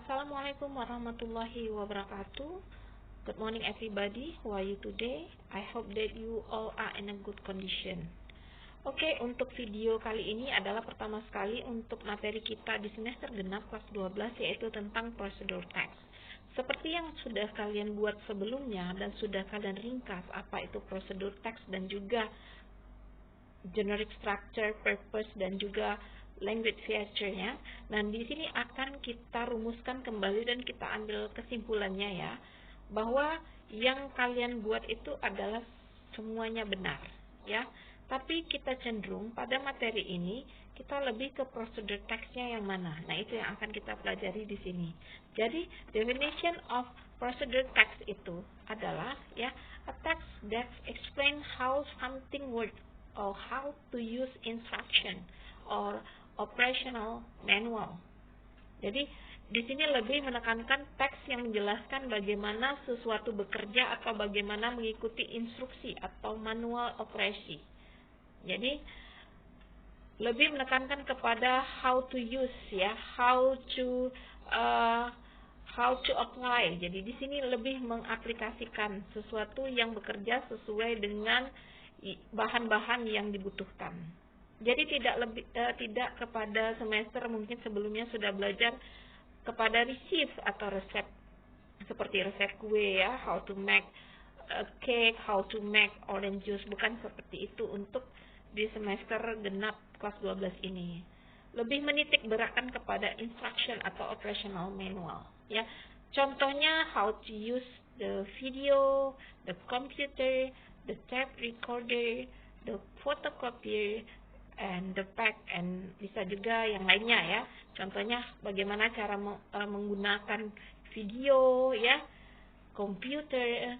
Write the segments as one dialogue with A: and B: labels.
A: Assalamualaikum warahmatullahi wabarakatuh. Good morning everybody. How are you today? I hope that you all are in a good condition. Oke, untuk video kali ini adalah pertama sekali untuk materi kita di semester genap kelas 12, yaitu tentang prosedur text. Seperti yang sudah kalian buat sebelumnya dan sudah kalian ringkas apa itu prosedur text dan juga generic structure, purpose, dan juga language feature-nya. Dan di sini akan kita rumuskan kembali dan kita ambil kesimpulannya ya, bahwa yang kalian buat itu adalah semuanya benar ya. Tapi kita cenderung pada materi ini kita lebih ke prosedur text-nya yang mana. Nah, itu yang akan kita pelajari di sini. Jadi, definition of prosedur text itu adalah ya, a text that explain how something works or how to use instruction or operational manual. Jadi di sini lebih menekankan teks yang menjelaskan bagaimana sesuatu bekerja atau bagaimana mengikuti instruksi atau manual operasi. Jadi lebih menekankan kepada how to use ya, how to apply. Jadi di sini lebih mengaplikasikan sesuatu yang bekerja sesuai dengan bahan-bahan yang dibutuhkan. Jadi tidak kepada semester mungkin sebelumnya sudah belajar kepada receive atau resep, seperti resep kue ya, how to make a cake, how to make orange juice, bukan seperti itu untuk di semester genap kelas 12 ini. Lebih menitik beratkan kepada instruction atau operational manual ya. Contohnya how to use the video, the computer, the tape recorder, the photocopier, and the fax, and bisa juga yang lainnya ya. Contohnya bagaimana cara menggunakan video ya, komputer,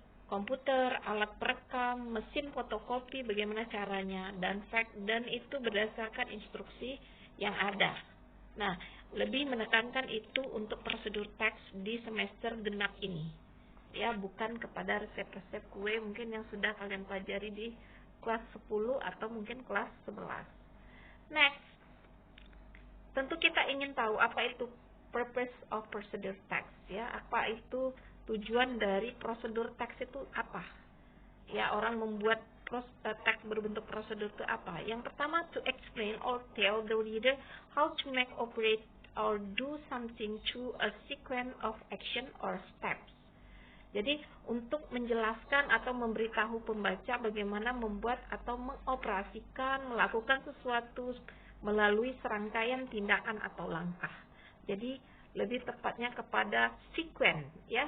A: alat perekam, mesin fotokopi, bagaimana caranya, dan fax, dan itu berdasarkan instruksi yang ada. Nah, lebih menekankan itu untuk prosedur teks di semester genap ini ya, bukan kepada resep-resep kue mungkin yang sudah kalian pelajari di kelas 10 atau mungkin kelas 11. Next, tentu kita ingin tahu apa itu purpose of procedure text ya, apa itu tujuan dari prosedur teks itu apa ya, orang membuat teks berbentuk prosedur itu apa. Yang pertama, to explain or tell the reader how to make, operate, or do something through a sequence of action or steps. Jadi untuk menjelaskan atau memberitahu pembaca bagaimana membuat atau mengoperasikan, melakukan sesuatu melalui serangkaian tindakan atau langkah. Jadi lebih tepatnya kepada sequence ya,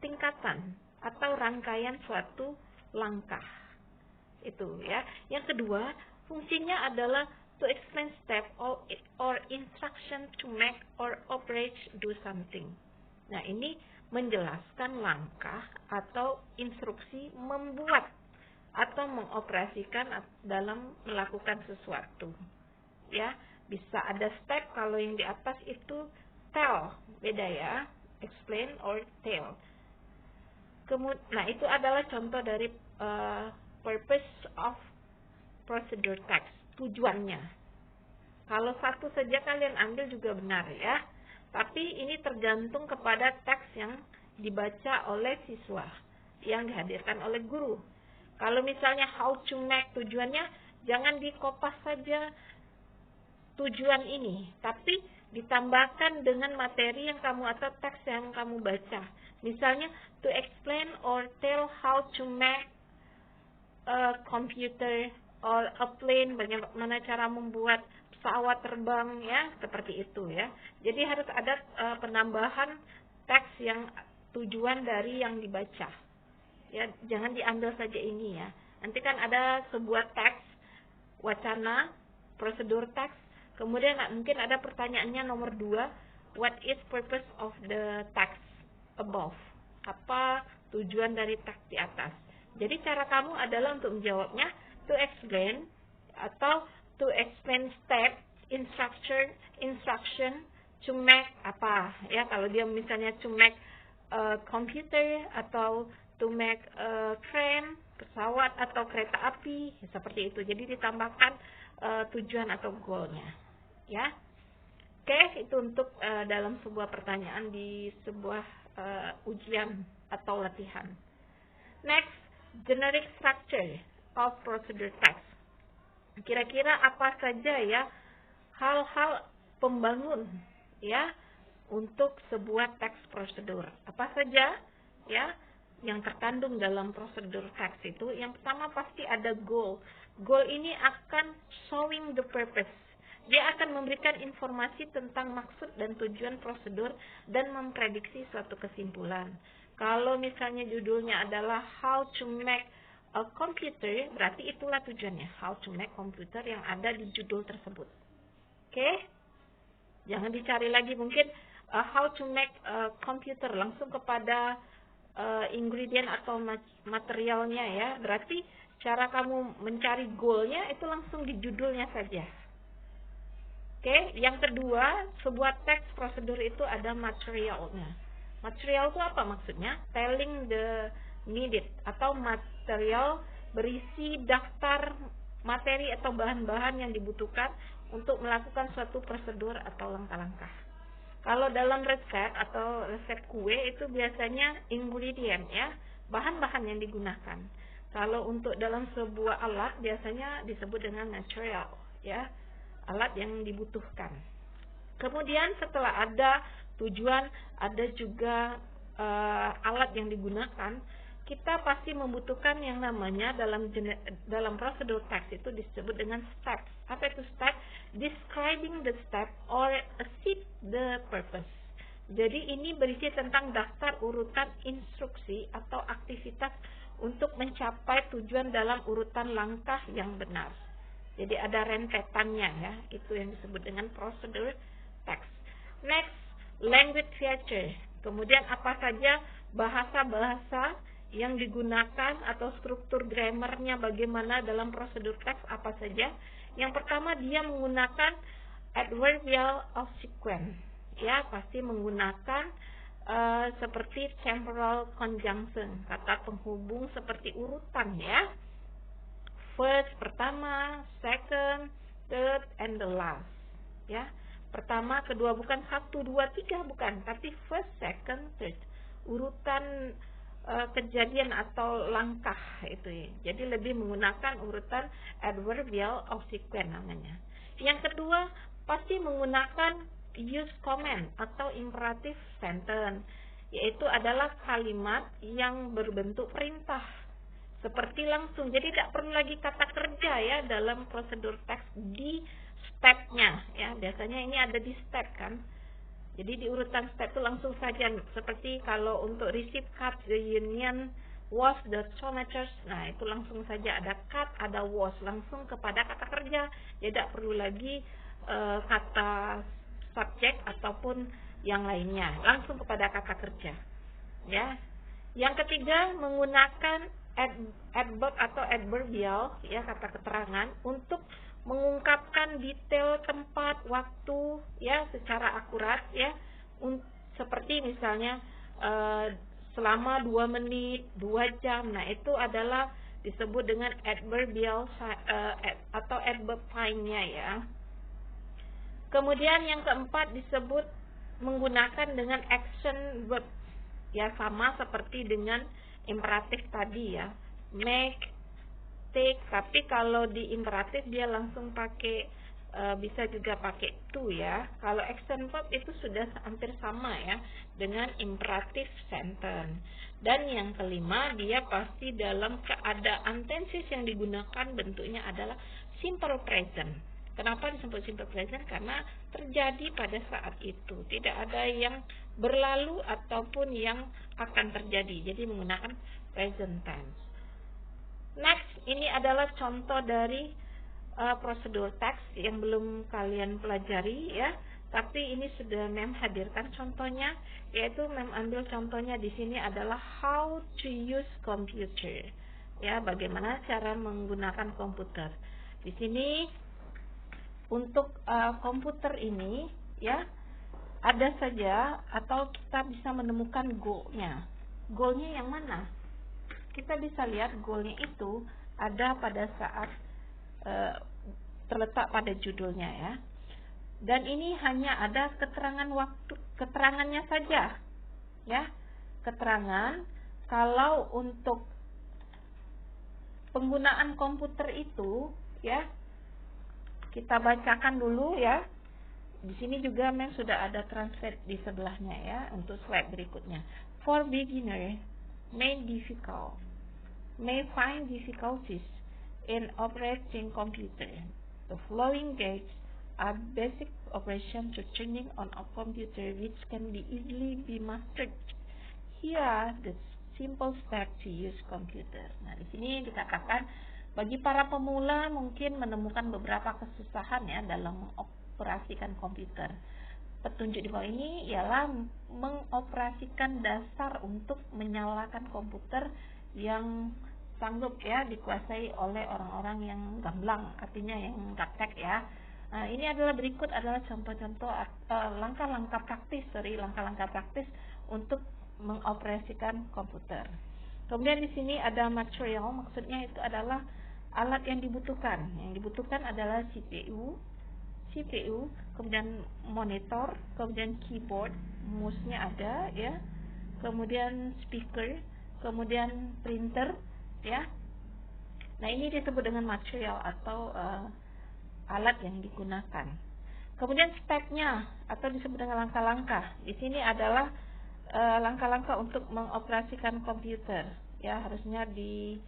A: tingkatan atau rangkaian suatu langkah. Itu ya. Yang kedua, fungsinya adalah to explain step or instruction to make or operate, do something. Nah, ini menjelaskan langkah atau instruksi membuat atau mengoperasikan dalam melakukan sesuatu. Ya, bisa ada step, kalau yang di atas itu tell, beda ya, explain or tell. Nah, itu adalah contoh dari purpose of procedure text, tujuannya. Kalau satu saja kalian ambil juga benar ya, tapi ini tergantung kepada teks yang dibaca oleh siswa, yang dihadirkan oleh guru. Kalau misalnya how to make, tujuannya jangan dikopas saja tujuan ini, tapi ditambahkan dengan materi yang kamu atau teks yang kamu baca. Misalnya to explain or tell how to make a computer or a plane, bagaimana cara membuat pesawat terbang ya, seperti itu ya. Jadi harus ada penambahan teks yang tujuan dari yang dibaca. Ya, jangan diambil saja ini ya. Nanti kan ada sebuah teks wacana, prosedur teks, kemudian mungkin ada pertanyaannya nomor 2, what is purpose of the text above? Apa tujuan dari teks di atas? Jadi cara kamu adalah untuk menjawabnya to explain atau to explain step, instruction to make apa ya. Kalau dia misalnya to make a computer atau to make a train, pesawat atau kereta api, seperti itu. Jadi ditambahkan tujuan atau goalnya ya. Oke, itu untuk dalam sebuah pertanyaan di sebuah ujian atau latihan. Next, generic structure of procedure text. Kira-kira apa saja ya hal-hal pembangun ya untuk sebuah teks prosedur? Apa saja ya yang terkandung dalam prosedur teks itu? Yang pertama pasti ada goal. Goal ini akan showing the purpose. Dia akan memberikan informasi tentang maksud dan tujuan prosedur dan memprediksi suatu kesimpulan. Kalau misalnya judulnya adalah How to Make a Computer, berarti itulah tujuannya, How to Make Computer yang ada di judul tersebut. Oke? Jangan dicari lagi mungkin How to Make a Computer, langsung kepada ingredient atau materialnya ya. Berarti cara kamu mencari goalnya itu langsung di judulnya saja. Oke, yang kedua, sebuah teks prosedur itu ada materialnya. Material itu apa maksudnya? Telling the needed atau material berisi daftar materi atau bahan-bahan yang dibutuhkan untuk melakukan suatu prosedur atau langkah-langkah. Kalau dalam resep atau resep kue itu biasanya ingredient ya, bahan-bahan yang digunakan. Kalau untuk dalam sebuah alat biasanya disebut dengan material ya, alat yang dibutuhkan. Kemudian setelah ada tujuan, ada juga alat yang digunakan, kita pasti membutuhkan yang namanya dalam prosedur teks itu disebut dengan step. Apa itu step? Describing the step or state the purpose. Jadi ini berisi tentang daftar urutan instruksi atau aktivitas untuk mencapai tujuan dalam urutan langkah yang benar. Jadi ada rentetannya ya, itu yang disebut dengan prosedur text. Next, language feature. Kemudian apa saja bahasa-bahasa yang digunakan atau struktur grammarnya bagaimana dalam prosedur teks apa saja. Yang pertama dia menggunakan adverbial of sequence. Ya, pasti menggunakan seperti temporal conjunction, kata penghubung seperti urutan ya. First, pertama, second, third, and the last. Ya, pertama, kedua, bukan 1, 2, 3, bukan, tapi first, second, third. Urutan kejadian atau langkah itu ya. Jadi lebih menggunakan urutan adverbial of sequence namanya. Yang kedua, pasti menggunakan use command atau imperative sentence, yaitu adalah kalimat yang berbentuk perintah. Seperti langsung, jadi tidak perlu lagi kata kerja ya dalam prosedur teks di stepnya ya. Biasanya ini ada di step kan. Jadi di urutan step itu langsung saja. Seperti kalau untuk receive cut, the union was the tomatoes. Nah itu langsung saja ada cut, ada was, langsung kepada kata kerja. Jadi tidak perlu lagi kata subjek ataupun yang lainnya, langsung kepada kata kerja ya. Yang ketiga menggunakan adverb atau adverbial ya, kata keterangan untuk mengungkapkan detail tempat, waktu ya secara akurat ya. Seperti misalnya selama 2 menit, 2 jam. Nah, itu adalah disebut dengan adverbial atau adverb time-nya ya. Kemudian yang keempat disebut menggunakan dengan action verb. Ya, sama seperti dengan imperatif tadi ya, make, take, tapi kalau di imperatif dia langsung pakai bisa juga pakai to ya. Kalau action verb itu sudah hampir sama ya dengan imperatif sentence. Dan yang kelima, dia pasti dalam keadaan tenses yang digunakan bentuknya adalah simple present. Kenapa disebut simple present? Karena terjadi pada saat itu, tidak ada yang berlalu ataupun yang akan terjadi. Jadi menggunakan present tense. Next, ini adalah contoh dari prosedur teks yang belum kalian pelajari ya. Tapi ini sudah Mem hadirkan contohnya, yaitu Mem ambil contohnya di sini adalah how to use computer. Ya, bagaimana cara menggunakan komputer. Di sini untuk komputer ini ya, ada saja atau kita bisa menemukan goal-nya. Goal-nya yang mana? Kita bisa lihat goal-nya itu ada pada saat terletak pada judulnya ya. Dan ini hanya ada keterangannya saja, ya. Keterangan kalau untuk penggunaan komputer itu, ya, kita bacakan dulu ya. Di sini juga sudah ada translate di sebelahnya ya untuk slide berikutnya. For beginner may find difficulties in operating computer. The following guides are basic operation to turning on a computer which can be easily be mastered. Here are the simple steps to use computer. Nah, di sini dikatakan bagi para pemula mungkin menemukan beberapa kesusahan ya dalam mengoperasikan komputer. Petunjuk di bawah ini ialah mengoperasikan dasar untuk menyalakan komputer yang sanggup ya dikuasai oleh orang-orang yang gamblang, artinya yang gaptek ya. Nah, ini berikut adalah contoh-contoh langkah-langkah praktis untuk mengoperasikan komputer. Kemudian di sini ada material, maksudnya itu adalah alat yang dibutuhkan. Yang dibutuhkan adalah CPU, kemudian monitor, kemudian keyboard, mouse-nya ada ya. Kemudian speaker, kemudian printer ya. Nah, ini disebut dengan material atau alat yang digunakan. Kemudian speknya atau disebut dengan langkah-langkah. Di sini adalah langkah-langkah untuk mengoperasikan komputer ya, harusnya di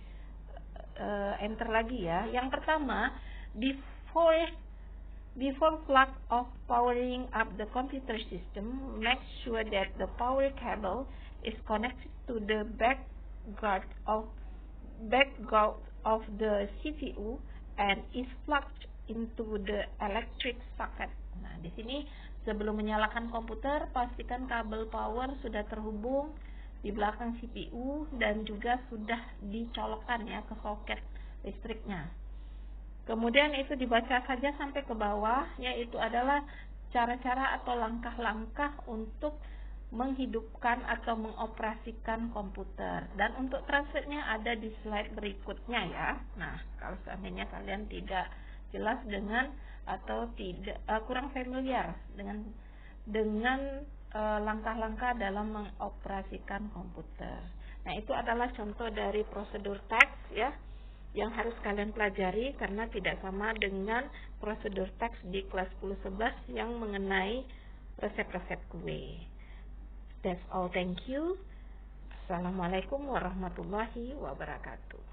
A: enter lagi ya. Yang pertama, before plug of powering up the computer system, make sure that the power cable is connected to the backguard of the CPU and is plugged into the electric socket. Nah, di sini sebelum menyalakan komputer, pastikan kabel power sudah terhubung di belakang CPU dan juga sudah dicolokkan ya ke soket listriknya. Kemudian itu dibaca saja sampai ke bawah, yaitu adalah cara-cara atau langkah-langkah untuk menghidupkan atau mengoperasikan komputer. Dan untuk translate-nya ada di slide berikutnya ya. Nah, kalau seandainya kalian tidak jelas dengan atau tidak kurang familiar dengan langkah-langkah dalam mengoperasikan komputer. Nah, itu adalah contoh dari prosedur teks ya yang harus kalian pelajari karena tidak sama dengan prosedur teks di kelas 10-11 yang mengenai resep-resep kue. That's all, thank you. Assalamualaikum warahmatullahi wabarakatuh.